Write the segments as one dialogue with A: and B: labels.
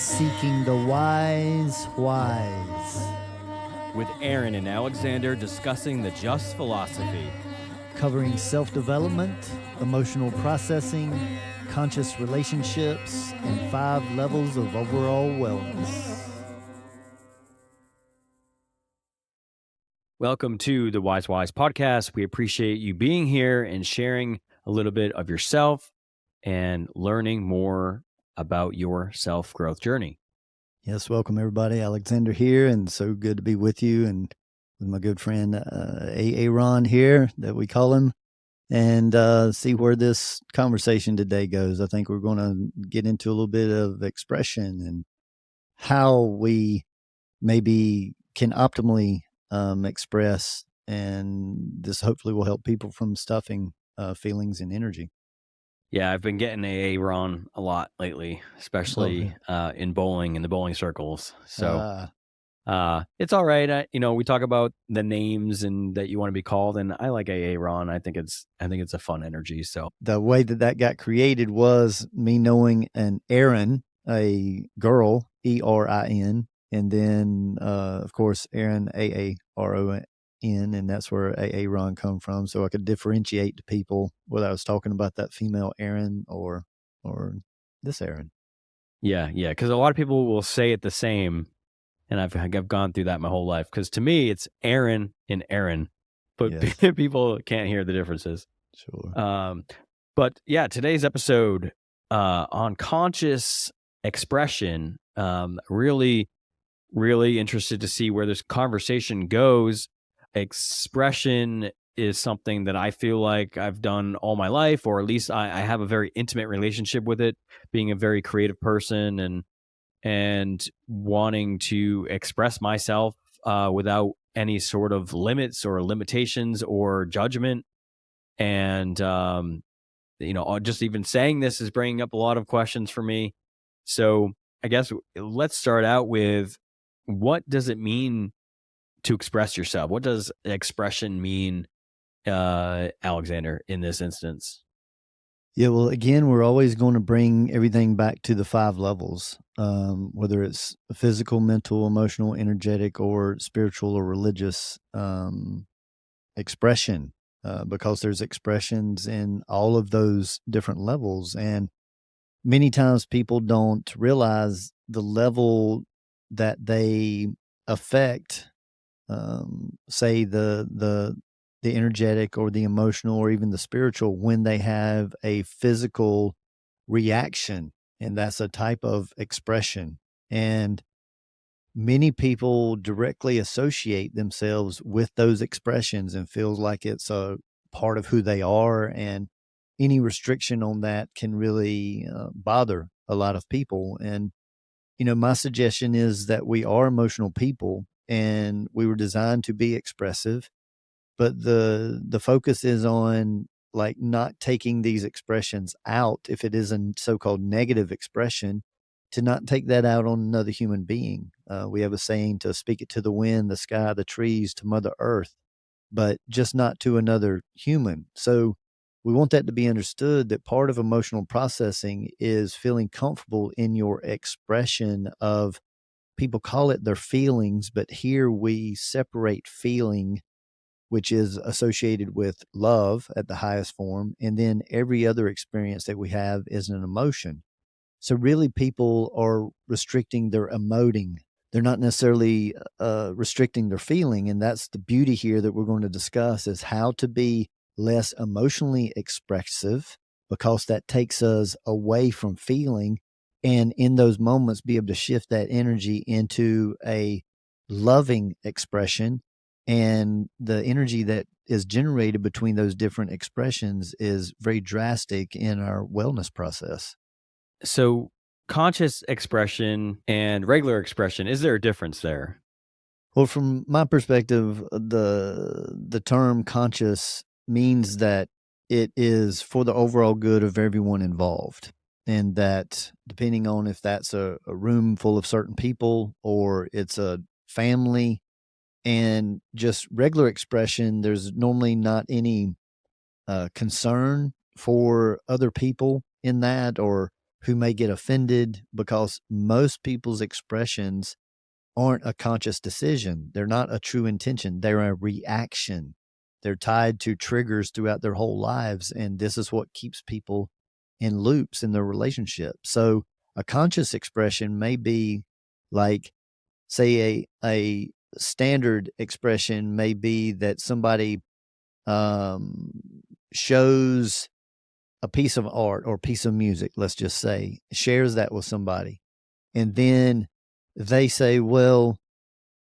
A: Seeking the Wise Whys,
B: with Aaron and Alexander discussing the Just philosophy,
A: covering self-development, emotional processing, conscious relationships, and 5 levels of overall wellness.
B: Welcome to the Wise podcast. We appreciate you being here and sharing a little bit of yourself and learning more about your self-growth journey.
A: Yes, welcome everybody. Alexander here, and so good to be with you and with my good friend Aaron here, that we call him, and see where this conversation today goes. I think we're going to get into a little bit of expression and how we maybe can optimally express, and this hopefully will help people from stuffing feelings and energy.
B: Yeah, I've been getting Aaron a lot lately, especially in the bowling circles. So it's all right. We talk about the names and that you want to be called, and I like Aaron. I think it's a fun energy. So
A: the way that got created was me knowing an Erin, a girl, Erin, and then of course Aaron, Aaron, and that's where Aaron come from. So I could differentiate to people whether I was talking about that female Aaron or this Aaron.
B: Yeah, because a lot of people will say it the same, and I've gone through that my whole life. Because to me, it's Aaron and Aaron, but
A: Yes.
B: people can't hear the differences.
A: Sure.
B: But yeah, today's episode on conscious expression. Really, really interested to see where this conversation goes. Expression is something that I feel like I've done all my life, or at least I have a very intimate relationship with it, being a very creative person and wanting to express myself without any sort of limits or limitations or judgment. And, just even saying this is bringing up a lot of questions for me. So I guess let's start out with, what does it mean to express yourself? What does expression mean, Alexander, in this instance?
A: Yeah, well, again, we're always going to bring everything back to the 5 levels, whether it's physical, mental, emotional, energetic, or spiritual or religious expression, because there's expressions in all of those different levels. And many times people don't realize the level that they affect, say the energetic or the emotional or even the spiritual, when they have a physical reaction, and that's a type of expression. And many people directly associate themselves with those expressions and feels like it's a part of who they are, and any restriction on that can really bother a lot of people. And my suggestion is that we are emotional people and we were designed to be expressive, but the focus is on, like, not taking these expressions out. If it is a so-called negative expression, to not take that out on another human being. We have a saying to speak it to the wind, the sky, the trees, to Mother Earth, but just not to another human. So we want that to be understood, that part of emotional processing is feeling comfortable in your expression of, people call it their feelings, but here we separate feeling, which is associated with love at the highest form, and then every other experience that we have is an emotion. So really, people are restricting their emoting. They're not necessarily restricting their feeling, and that's the beauty here that we're going to discuss, is how to be less emotionally expressive, because that takes us away from feeling, and in those moments be able to shift that energy into a loving expression. And the energy that is generated between those different expressions is very drastic in our wellness process.
B: So conscious expression and regular expression, is there a difference there?
A: Well, from my perspective, the term conscious means that it is for the overall good of everyone involved. And that, depending on if that's a room full of certain people or it's a family, and just regular expression, there's normally not any concern for other people in that, or who may get offended because most people's expressions aren't a conscious decision. They're not a true intention. They're a reaction. They're tied to triggers throughout their whole lives. And this is what keeps people in loops in their relationship. So a conscious expression may be like, say, a standard expression may be that somebody um, shows a piece of art or piece of music, let's just say, shares that with somebody. And then they say, well,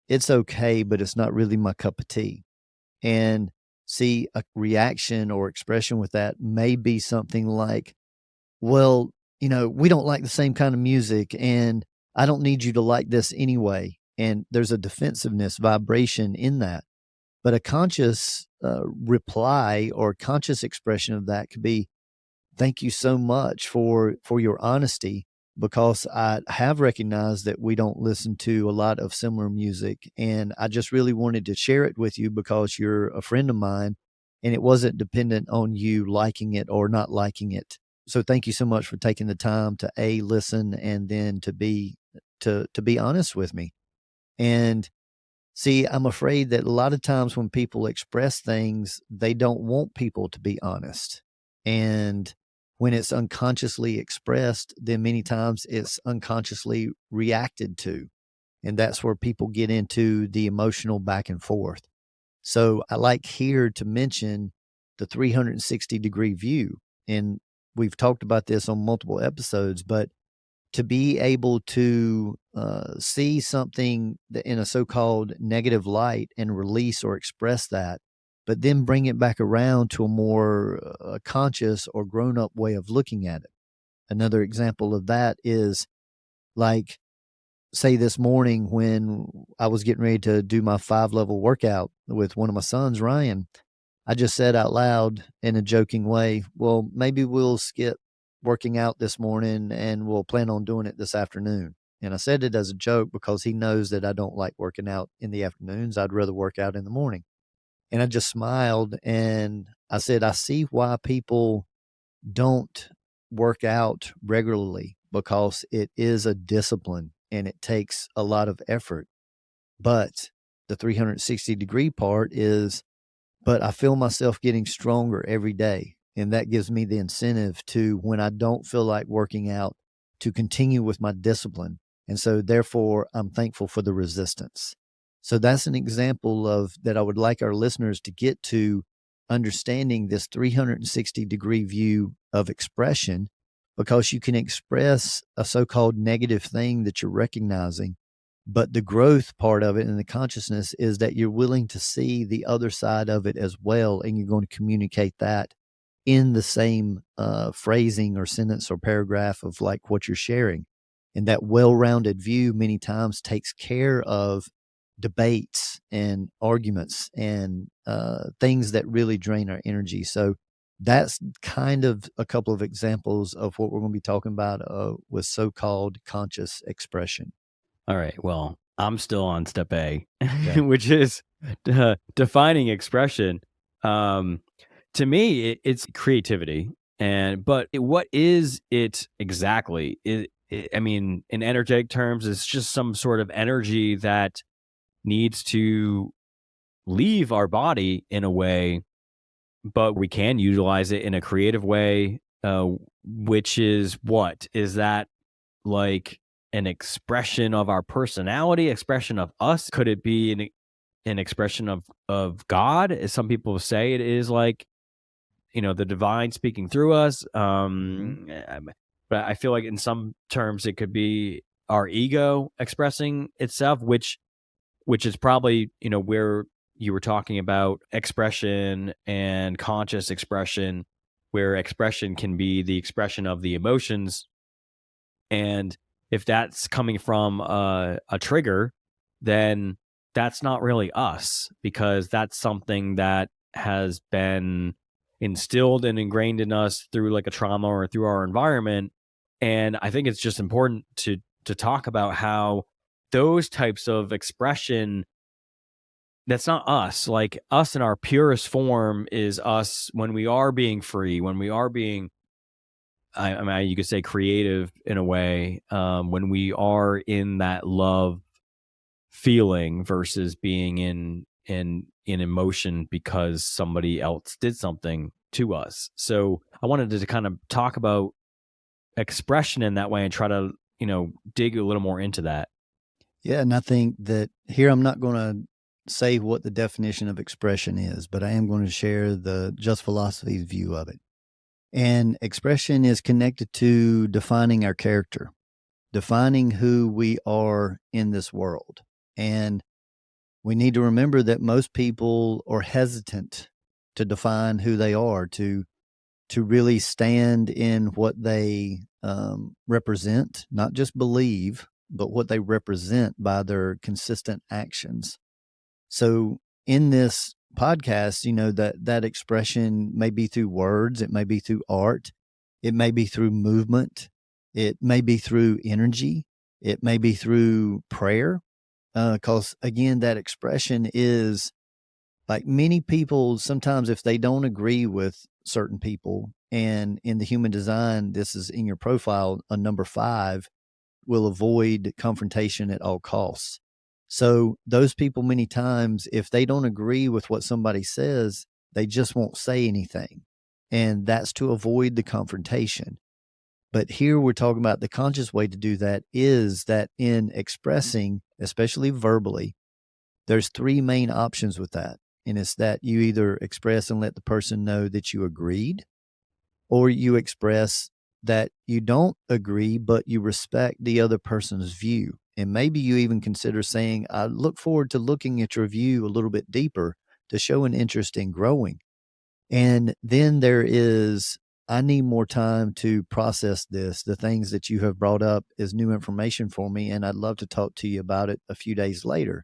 A: it's okay, but it's not really my cup of tea. And see, a reaction or expression with that may be something like, well, we don't like the same kind of music, and I don't need you to like this anyway. And there's a defensiveness vibration in that. But a conscious reply or conscious expression of that could be, thank you so much for your honesty, because I have recognized that we don't listen to a lot of similar music, and I just really wanted to share it with you because you're a friend of mine, and it wasn't dependent on you liking it or not liking it. So thank you so much for taking the time to listen, and then to be honest with me. And see, I'm afraid that a lot of times when people express things, they don't want people to be honest. And when it's unconsciously expressed, then many times it's unconsciously reacted to. And that's where people get into the emotional back and forth. So I like here to mention the 360-degree view. And we've talked about this on multiple episodes, but to be able to see something in a so-called negative light and release or express that, but then bring it back around to a more conscious or grown-up way of looking at it. Another example of that is like, say this morning when I was getting ready to do my 5-level workout with one of my sons, Ryan, I just said out loud in a joking way, well, maybe we'll skip working out this morning and we'll plan on doing it this afternoon. And I said it as a joke because he knows that I don't like working out in the afternoons. I'd rather work out in the morning. And I just smiled and I said, I see why people don't work out regularly, because it is a discipline and it takes a lot of effort. But the 360-degree part is, but I feel myself getting stronger every day. And that gives me the incentive to, when I don't feel like working out, to continue with my discipline. And so therefore I'm thankful for the resistance. So that's an example of that I would like our listeners to get to, understanding this 360-degree view of expression, because you can express a so-called negative thing that you're recognizing, but the growth part of it and the consciousness is that you're willing to see the other side of it as well. And you're going to communicate that in the same phrasing or sentence or paragraph of like what you're sharing. And that well-rounded view many times takes care of debates and arguments and things that really drain our energy. So that's kind of a couple of examples of what we're going to be talking about with so-called conscious expression.
B: All right. Well, I'm still on step A,
A: Okay.
B: which is defining expression. To me, it's creativity. What is it exactly? I mean, in energetic terms, it's just some sort of energy that needs to leave our body in a way, but we can utilize it in a creative way. Which is what? Is that like an expression of our personality, expression of us? Could it be an expression of God, as some people say it is, like, the divine speaking through us?
A: Mhm.
B: But I feel like in some terms it could be our ego expressing itself, which is probably, where you were talking about expression and conscious expression, where expression can be the expression of the emotions. And if that's coming from a trigger, then that's not really us, because that's something that has been instilled and ingrained in us through like a trauma or through our environment. And I think it's just important to talk about how those types of expression, that's not us. Like, us in our purest form is us when we are being free, when we are being I mean, you could say creative in a way, when we are in that love feeling versus being in emotion because somebody else did something to us. So I wanted to kind of talk about expression in that way and try to, dig a little more into that.
A: Yeah, and I think that here I'm not going to say what the definition of expression is, but I am going to share the Just Philosophy's view of it. And expression is connected to defining our character, defining who we are in this world. And we need to remember that most people are hesitant to define who they are, to really stand in what they represent, not just believe, but what they represent by their consistent actions. So in this podcast, that expression may be through words, it may be through art, it may be through movement, it may be through energy, it may be through prayer. Because again, that expression is like many people, sometimes if they don't agree with certain people, and in the human design, this is in your profile, a number 5 will avoid confrontation at all costs. So those people, many times, if they don't agree with what somebody says, they just won't say anything. And that's to avoid the confrontation. But here we're talking about the conscious way to do that is that in expressing, especially verbally, there's 3 main options with that. And it's that you either express and let the person know that you agreed, or you express that you don't agree, but you respect the other person's view. And maybe you even consider saying, I look forward to looking at your view a little bit deeper to show an interest in growing. And then there is, I need more time to process this. The things that you have brought up is new information for me, and I'd love to talk to you about it a few days later.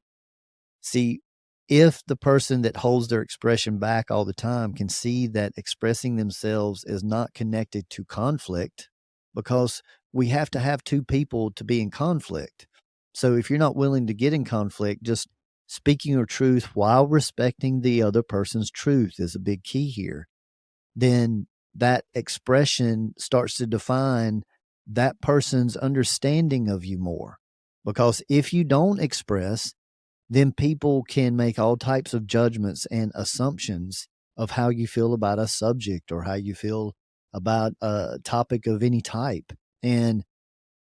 A: See, if the person that holds their expression back all the time can see that expressing themselves is not connected to conflict, because we have to have 2 people to be in conflict. So if you're not willing to get in conflict, just speaking your truth while respecting the other person's truth is a big key here. Then that expression starts to define that person's understanding of you more. Because if you don't express, then people can make all types of judgments and assumptions of how you feel about a subject or how you feel about a topic of any type. And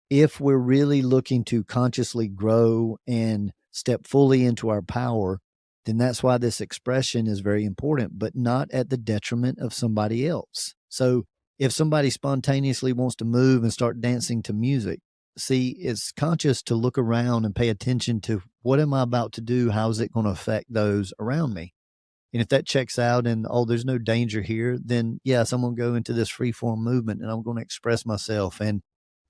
A: if we're really looking to consciously grow and step fully into our power, then that's why this expression is very important, but not at the detriment of somebody else. So if somebody spontaneously wants to move and start dancing to music, see, it's conscious to look around and pay attention to what am I about to do? How is it going to affect those around me? And if that checks out and, oh, there's no danger here, then yes, I'm going to go into this free form movement and I'm going to express myself. And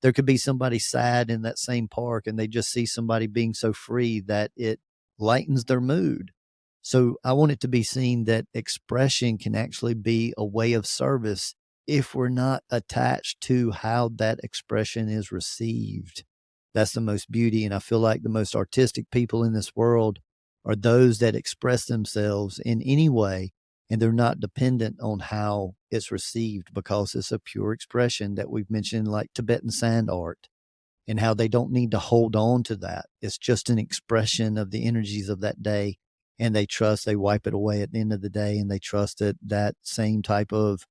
A: there could be somebody sad in that same park and they just see somebody being so free that it lightens their mood. So I want it to be seen that expression can actually be a way of service if we're not attached to how that expression is received. That's the most beauty. And I feel like the most artistic people in this world are those that express themselves in any way and they're not dependent on how it's received because it's a pure expression that we've mentioned, like Tibetan sand art, and how they don't need to hold on to that. It's just an expression of the energies of that day. And they trust, they wipe it away at the end of the day, and they trust that that same type of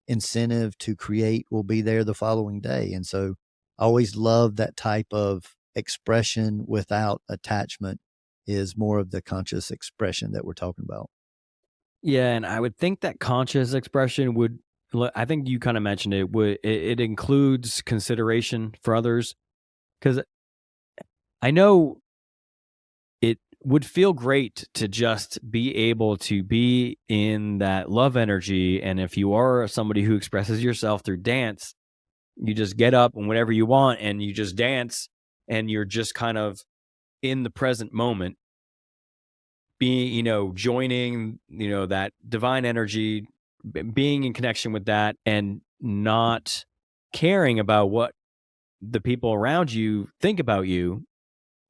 A: incentive to create will be there the following day. And so I always love that type of expression without attachment is more of the conscious expression that we're talking about.
B: Yeah, and I would think that conscious expression would, I think you kind of mentioned it, it includes consideration for others, because I know it would feel great to just be able to be in that love energy. And if you are somebody who expresses yourself through dance, you just get up and whatever you want and you just dance and you're just kind of in the present moment, being, joining, that divine energy, being in connection with that and not caring about what the people around you think about you.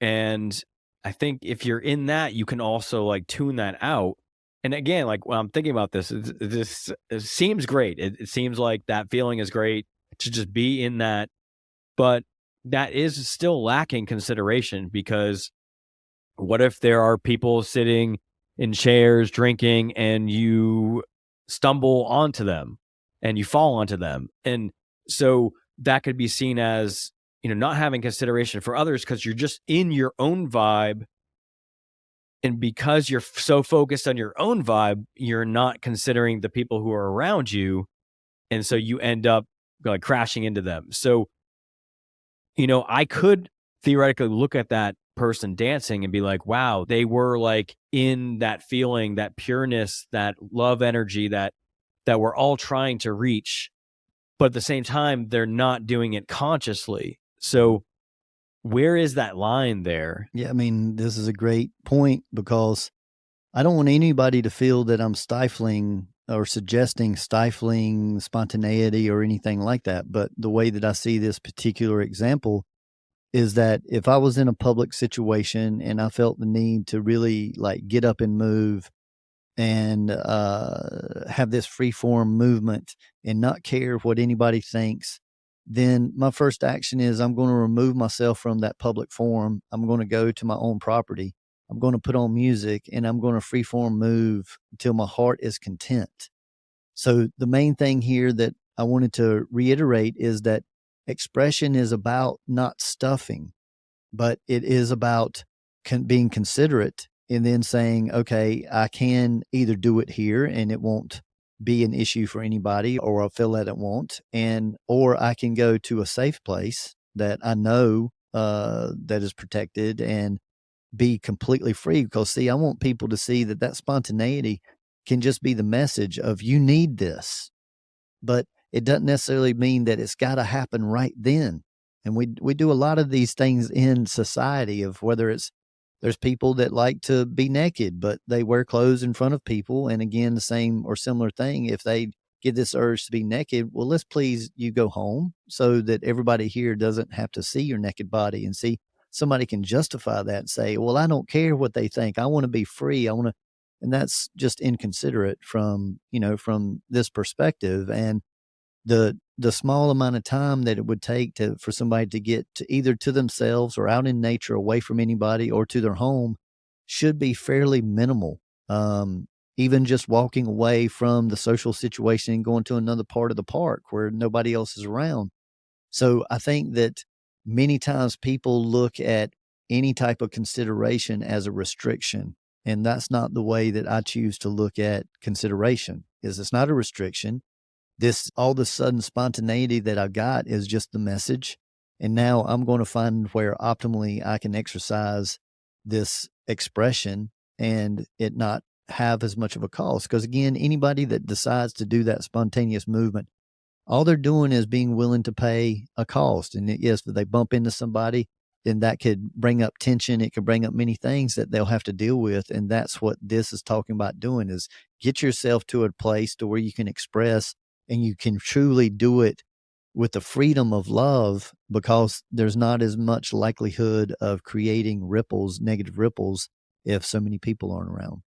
B: And I think if you're in that, you can also like tune that out And again, like when I'm thinking about this, it seems great. It seems like that feeling is great to just be in that, but that is still lacking consideration because what if there are people sitting in chairs drinking and you stumble onto them and you fall onto them? And so that could be seen as, not having consideration for others because you're just in your own vibe. And because you're so focused on your own vibe, you're not considering the people who are around you. And so you end up like crashing into them. So, I could theoretically look at that person dancing and be like, wow, they were like in that feeling, that pureness, that love energy that we're all trying to reach. But at the same time, they're not doing it consciously. So where is that line there?
A: Yeah, I mean, this is a great point because I don't want anybody to feel that I'm stifling or suggesting stifling spontaneity or anything like that. But the way that I see this particular example is that if I was in a public situation and I felt the need to really like get up and move and have this free form movement and not care what anybody thinks, then my first action is I'm going to remove myself from that public forum. I'm going to go to my own property. I'm going to put on music and I'm going to free form move until my heart is content. So the main thing here that I wanted to reiterate is that expression is about not stuffing, but it is about being considerate and then saying, okay, I can either do it here and it won't be an issue for anybody, or I'll feel that it won't. Or I can go to a safe place that I know that is protected and be completely free. Because, see, I want people to see that that spontaneity can just be the message of you need this, but it doesn't necessarily mean that it's got to happen right then. And we do a lot of these things in society of whether it's there's people that like to be naked, but they wear clothes in front of people. And again, the same or similar thing. If they get this urge to be naked, well, let's please you go home so that everybody here doesn't have to see your naked body and see somebody can justify that and say, well, I don't care what they think. I want to be free. I want to, and that's just inconsiderate from, from this perspective. And the small amount of time that it would take to for somebody to get to either to themselves or out in nature away from anybody or to their home should be fairly minimal. Even just walking away from the social situation and going to another part of the park where nobody else is around. So I think that many times people look at any type of consideration as a restriction, and that's not the way that I choose to look at consideration. Is it's not a restriction. This all of a sudden spontaneity that I got is just the message. And now I'm going to find where optimally I can exercise this expression and it not have as much of a cost. Because again, anybody that decides to do that spontaneous movement, all they're doing is being willing to pay a cost. And yes, if they bump into somebody, then that could bring up tension. It could bring up many things that they'll have to deal with. And that's what this is talking about doing is get yourself to a place to where you can express and you can truly do it with the freedom of love because there's not as much likelihood of creating ripples, negative ripples, if so many people aren't around.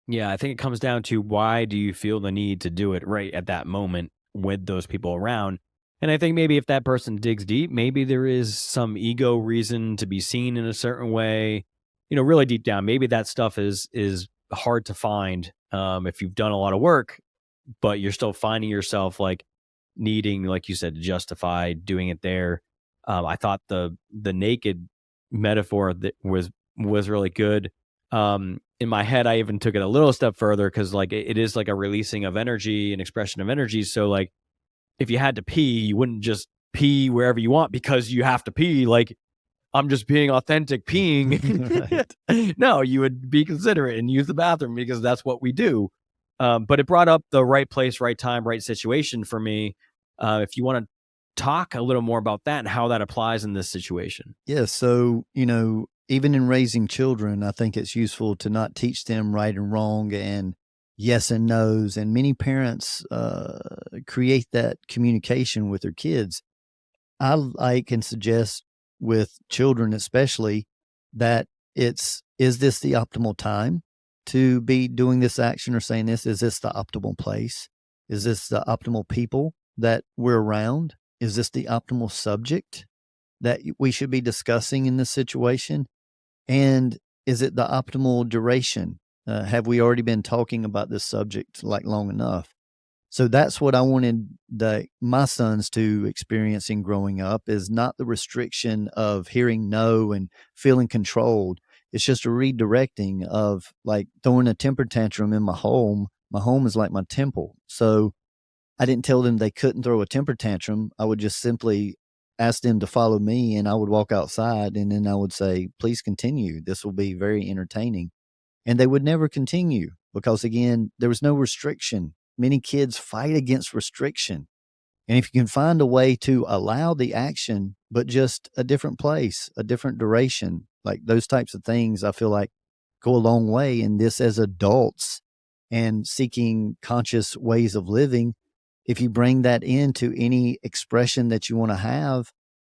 B: Yeah, I think it comes down to why do you feel the need to do it right at that moment with those people around? And I think maybe if that person digs deep, maybe there is some ego reason to be seen in a certain way. Really deep down, maybe that stuff is hard to find if you've done a lot of work, but you're still finding yourself like needing, like you said, to justify doing it there. I thought the naked metaphor that was really good. In my head, I even took it a little step further because like it is like a releasing of energy and expression of energy. So like if you had to pee, you wouldn't just pee wherever you want because you have to pee. Like I'm just being authentic peeing.
A: Right.
B: No, you would be considerate and use the bathroom because that's what we do. But it brought up the right place, right time, right situation for me. If you want to talk a little more about that and how that applies in this situation.
A: Yeah. So, even in raising children, I think it's useful to not teach them right and wrong and yes and no's. And many parents create that communication with their kids. I like and suggest with children, especially, that is this the optimal time? to be doing this action or saying this? Is this the optimal place? Is this the optimal people that we're around? Is this the optimal subject that we should be discussing in this situation? And is it the optimal duration? Have we already been talking about this subject like long enough? So that's what I wanted my sons to experience in growing up, is not the restriction of hearing no and feeling controlled. It's just a redirecting of like throwing a temper tantrum in my home. My home is like my temple. So I didn't tell them they couldn't throw a temper tantrum. I would just simply ask them to follow me, and I would walk outside, and then I would say, please continue. This will be very entertaining. And they would never continue because, again, there was no restriction. Many kids fight against restriction. And if you can find a way to allow the action, but just a different place, a different duration, like those types of things, I feel like go a long way in this as adults and seeking conscious ways of living. If you bring that into any expression that you want to have,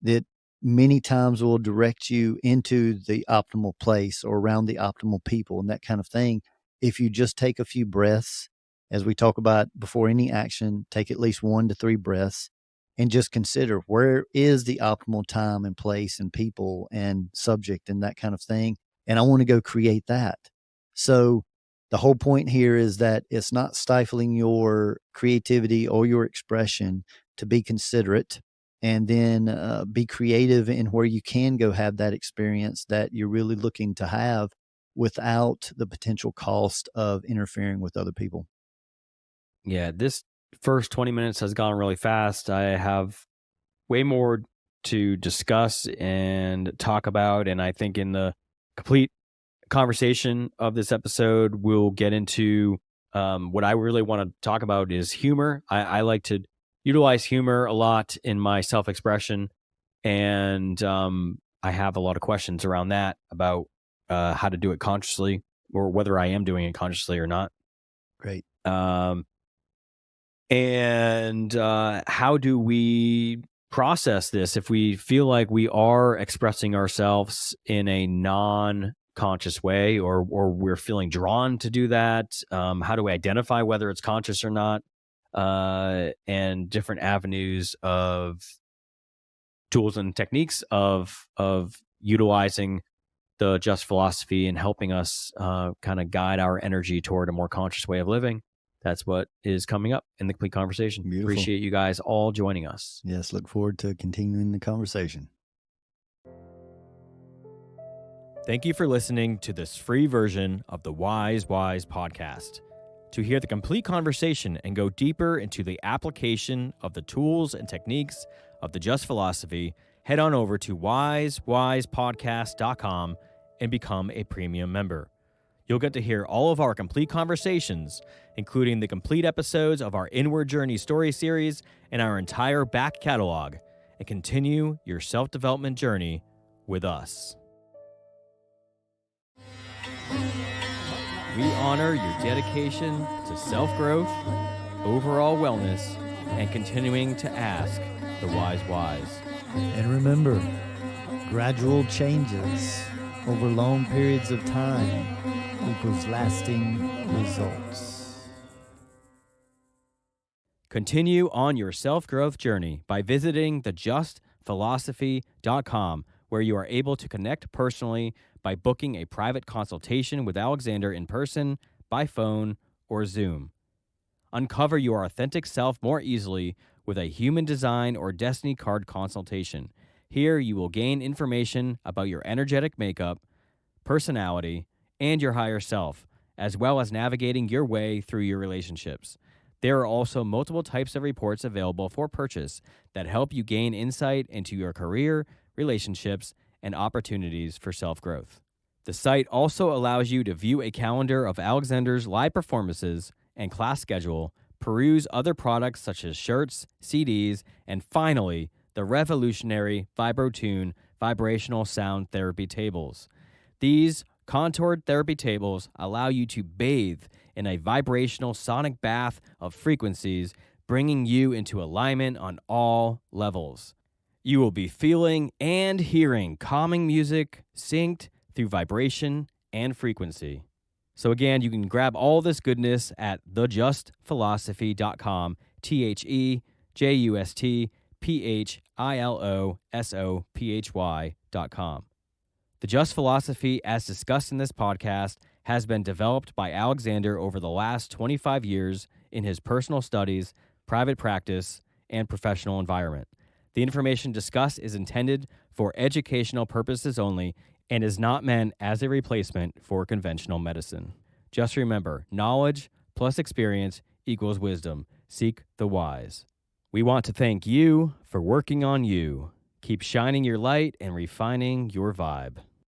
A: that many times will direct you into the optimal place or around the optimal people and that kind of thing. If you just take a few breaths, as we talk about before any action, take at least 1 to 3 breaths and just consider where is the optimal time and place and people and subject and that kind of thing. And I want to go create that. So the whole point here is that it's not stifling your creativity or your expression to be considerate, and then be creative in where you can go have that experience that you're really looking to have without the potential cost of interfering with other people.
B: Yeah, this first 20 minutes has gone really fast. I have way more to discuss and talk about. And I think in the complete conversation of this episode, we'll get into what I really want to talk about is humor. I like to utilize humor a lot in my self expression. And I have a lot of questions around that about how to do it consciously or whether I am doing it consciously or not.
A: Great.
B: And how do we process this if we feel like we are expressing ourselves in a non-conscious way, or we're feeling drawn to do that? How do we identify whether it's conscious or not? And different avenues of tools and techniques of utilizing the just philosophy and helping us kind of guide our energy toward a more conscious way of living. That's what is coming up in the complete conversation.
A: Beautiful.
B: Appreciate you guys all joining us.
A: Yes, look forward to continuing the conversation.
B: Thank you for listening to this free version of the Wise podcast. To hear the complete conversation and go deeper into the application of the tools and techniques of the Just Philosophy, head on over to wisewisepodcast.com and become a premium member. You'll get to hear all of our complete conversations, including the complete episodes of our Inward Journey story series and our entire back catalog, and continue your self-development journey with us. We honor your dedication to self-growth, overall wellness, and continuing to ask the wise.
A: And remember, gradual changes over long periods of time equals lasting results.
B: Continue on your self-growth journey by visiting thejustphilosophy.com, where you are able to connect personally by booking a private consultation with Alexander in person, by phone, or Zoom. Uncover your authentic self more easily with a human design or destiny card consultation. Here you will gain information about your energetic makeup, personality, and your higher self, as well as navigating your way through your relationships. There are also multiple types of reports available for purchase that help you gain insight into your career, relationships, and opportunities for self-growth. The site also allows you to view a calendar of Alexander's live performances and class schedule, peruse other products such as shirts, CDs, and finally, the revolutionary VibroTune vibrational sound therapy tables. These contoured therapy tables allow you to bathe in a vibrational sonic bath of frequencies, bringing you into alignment on all levels. You will be feeling and hearing calming music synced through vibration and frequency. So again, you can grab all this goodness at thejustphilosophy.com, thejustphilosophy.com. The Just Philosophy, as discussed in this podcast, has been developed by Alexander over the last 25 years in his personal studies, private practice, and professional environment. The information discussed is intended for educational purposes only and is not meant as a replacement for conventional medicine. Just remember, knowledge plus experience equals wisdom. Seek the wise. We want to thank you for working on you. Keep shining your light and refining your vibe.